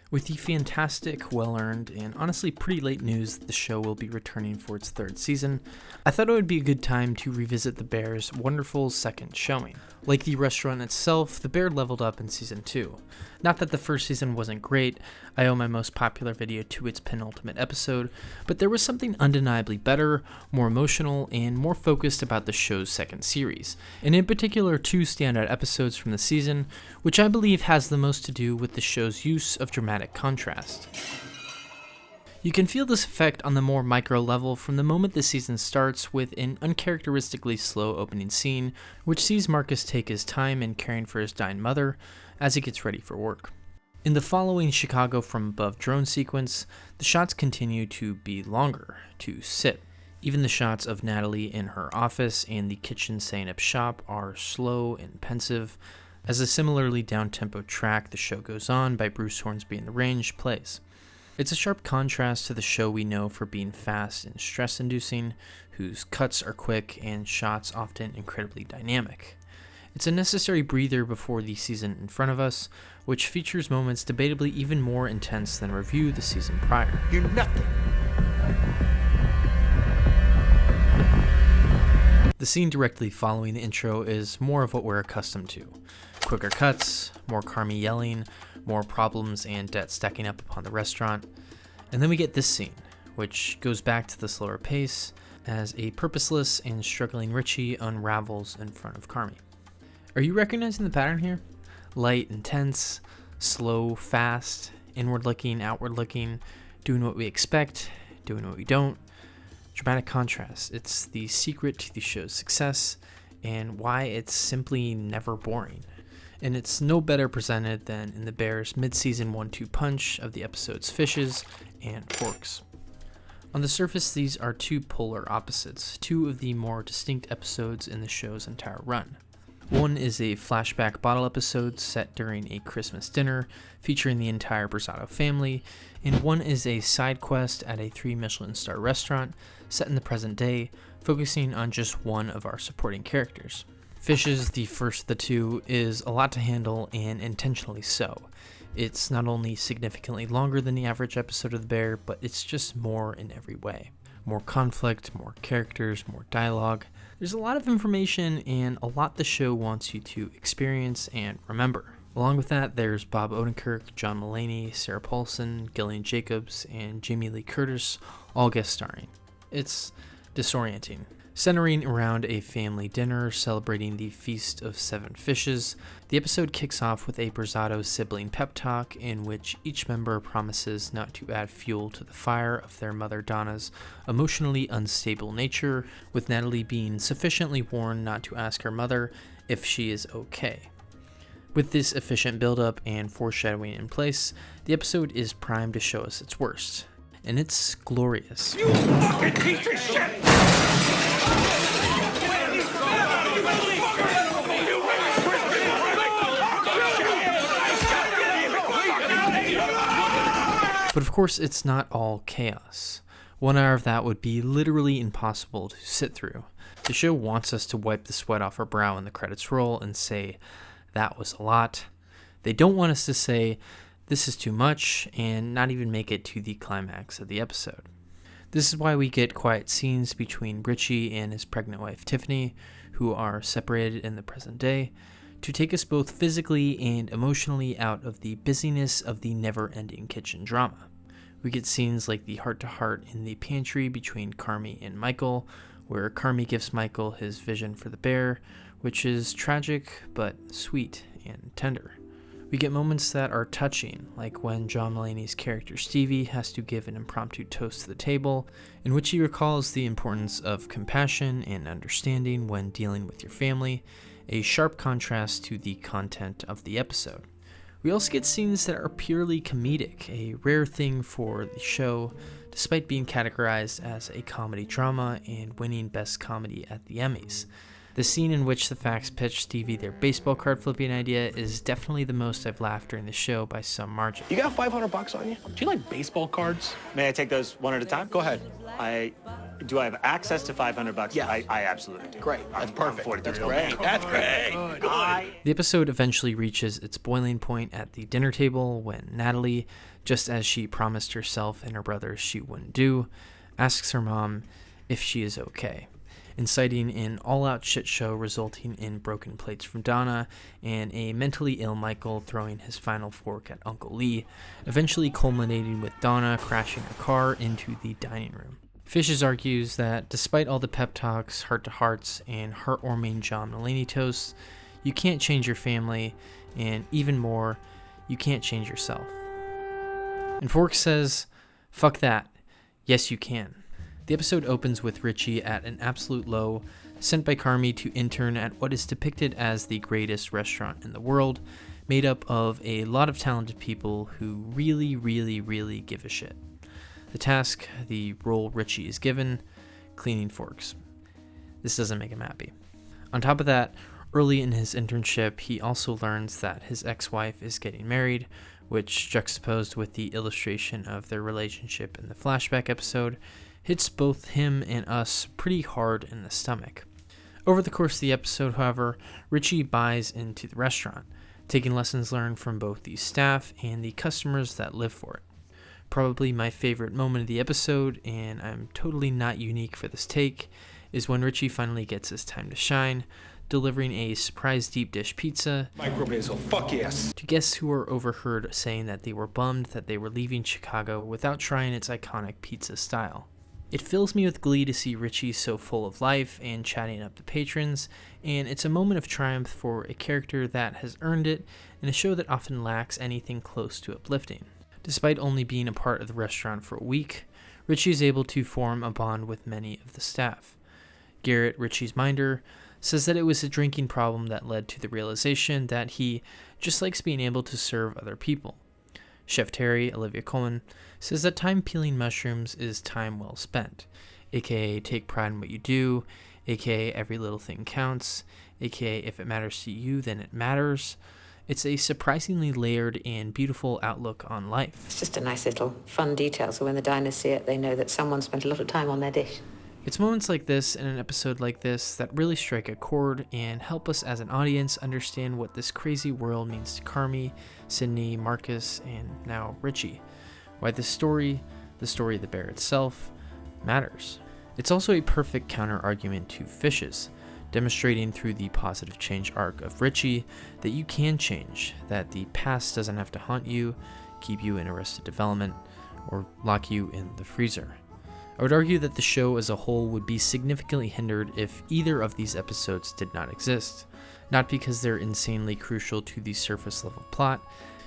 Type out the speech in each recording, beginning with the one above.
With the fantastic, well-earned, and honestly pretty late news that the show will be returning for its third season, I thought it would be a good time to revisit The Bear's wonderful second showing. Like the restaurant itself, The Bear leveled up in Season 2. Not that the first season wasn't great, I owe my most popular video to its penultimate episode, but there was something undeniably better, more emotional, and more focused about the show's second series, and in particular 2 standout episodes from the season, which I believe has the most to do with the show's use of dramatic contrast. You can feel this effect on the more micro level from the moment the season starts with an uncharacteristically slow opening scene, which sees Marcus take his time in caring for his dying mother as he gets ready for work. In the following Chicago from above drone sequence, the shots continue to be longer, to sit. Even the shots of Natalie in her office and the kitchen setting up shop are slow and pensive, as a similarly down-tempo track The Show Goes On by Bruce Hornsby in the Range plays. It's a sharp contrast to the show we know for being fast and stress-inducing, whose cuts are quick and shots often incredibly dynamic. It's a necessary breather before the season in front of us, which features moments debatably even more intense than Review the season prior. You're nothing. The scene directly following the intro is more of what we're accustomed to. Quicker cuts, more Carmy yelling, more problems and debt stacking up upon the restaurant. And then we get this scene, which goes back to the slower pace as a purposeless and struggling Richie unravels in front of Carmy. Are you recognizing the pattern here? Light, intense, slow, fast, inward-looking, outward-looking, doing what we expect, doing what we don't. Dramatic contrast. It's the secret to the show's success and why it's simply never boring. And it's no better presented than in the Bear's mid-season 1-2 punch of the episodes Fishes and Forks. On the surface, these are 2 polar opposites, 2 of the more distinct episodes in the show's entire run. One is a flashback bottle episode set during a Christmas dinner featuring the entire Brasato family, and one is a side quest at a 3 Michelin star restaurant set in the present day, focusing on just one of our supporting characters. Fishes, the first of the 2, is a lot to handle, and intentionally so. It's not only significantly longer than the average episode of The Bear, but it's just more in every way. More conflict, more characters, more dialogue. There's a lot of information and a lot the show wants you to experience and remember. Along with that, there's Bob Odenkirk, John Mulaney, Sarah Paulson, Gillian Jacobs, and Jamie Lee Curtis all guest starring. It's disorienting. Centering around a family dinner celebrating the Feast of 7 Fishes, the episode kicks off with a Brasato sibling pep talk in which each member promises not to add fuel to the fire of their mother Donna's emotionally unstable nature, with Natalie being sufficiently warned not to ask her mother if she is okay. With this efficient build-up and foreshadowing in place, the episode is primed to show us its worst. And it's glorious. You fucking piece of shit! But of course, it's not all chaos. 1 hour of that would be literally impossible to sit through. The show wants us to wipe the sweat off our brow when the credits roll and say, that was a lot. They don't want us to say, this is too much, and not even make it to the climax of the episode. This is why we get quiet scenes between Richie and his pregnant wife Tiffany, who are separated in the present day, to take us both physically and emotionally out of the busyness of the never-ending kitchen drama. We get scenes like the heart-to-heart in the pantry between Carmy and Michael, where Carmy gives Michael his vision for the bear, which is tragic but sweet and tender. We get moments that are touching, like when John Mulaney's character Stevie has to give an impromptu toast to the table, in which he recalls the importance of compassion and understanding when dealing with your family, a sharp contrast to the content of the episode. We also get scenes that are purely comedic, a rare thing for the show, despite being categorized as a comedy drama and winning Best Comedy at the Emmys. The scene in which the Facts pitch Stevie their baseball card flipping idea is definitely the most I've laughed during the show by some margin. You got $500 on you? Do you like baseball cards? May I take those one at a time? Go ahead. I Do I have access to $500? Yeah. I absolutely do. Great. That's perfect. 43 That's years old. great. That's great. Good. The episode eventually reaches its boiling point at the dinner table when Natalie, just as she promised herself and her brothers she wouldn't do, asks her mom if she is okay, inciting an all-out shit show resulting in broken plates from Donna and a mentally ill Michael throwing his final fork at Uncle Lee, eventually culminating with Donna crashing her car into the dining room. Fishes argues that despite all the pep talks, heart-to-hearts, and heartwarming John Mulaney toasts, you can't change your family, and even more, you can't change yourself. And Forks says, fuck that, yes you can. The episode opens with Richie at an absolute low, sent by Carmi to intern at what is depicted as the greatest restaurant in the world, made up of a lot of talented people who really, really, really give a shit. The task, the role Richie is given, cleaning forks. This doesn't make him happy. On top of that, early in his internship, he also learns that his ex-wife is getting married, which, juxtaposed with the illustration of their relationship in the flashback episode, hits both him and us pretty hard in the stomach. Over the course of the episode, however, Richie buys into the restaurant, taking lessons learned from both the staff and the customers that live for it. Probably my favorite moment of the episode, and I'm totally not unique for this take, is when Richie finally gets his time to shine, delivering a surprise deep dish pizza Micro basil, fuck yes. to guests who were overheard saying that they were bummed that they were leaving Chicago without trying its iconic pizza style. It fills me with glee to see Richie so full of life and chatting up the patrons, and it's a moment of triumph for a character that has earned it in a show that often lacks anything close to uplifting. Despite only being a part of the restaurant for a week, Richie is able to form a bond with many of the staff. Garrett, Richie's minder, says that it was a drinking problem that led to the realization that he just likes being able to serve other people. Chef Terry, Olivia Colman, says that time peeling mushrooms is time well spent, aka take pride in what you do, aka every little thing counts, aka if it matters to you, then it matters. It's a surprisingly layered and beautiful outlook on life. It's just a nice little fun detail, so when the diners see it, they know that someone spent a lot of time on their dish. It's moments like this in an episode like this that really strike a chord and help us as an audience understand what this crazy world means to Carmi, Sydney, Marcus, and now Richie. Why this story, the story of the bear itself, matters. It's also a perfect counter-argument to Fishes, demonstrating through the positive change arc of Richie that you can change, that the past doesn't have to haunt you, keep you in arrested development, or lock you in the freezer. I would argue that the show as a whole would be significantly hindered if either of these episodes did not exist, not because they're insanely crucial to the surface level plot,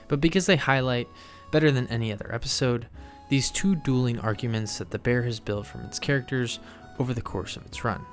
but because they highlight, better than any other episode, these two dueling arguments that the bear has built from its characters over the course of its run.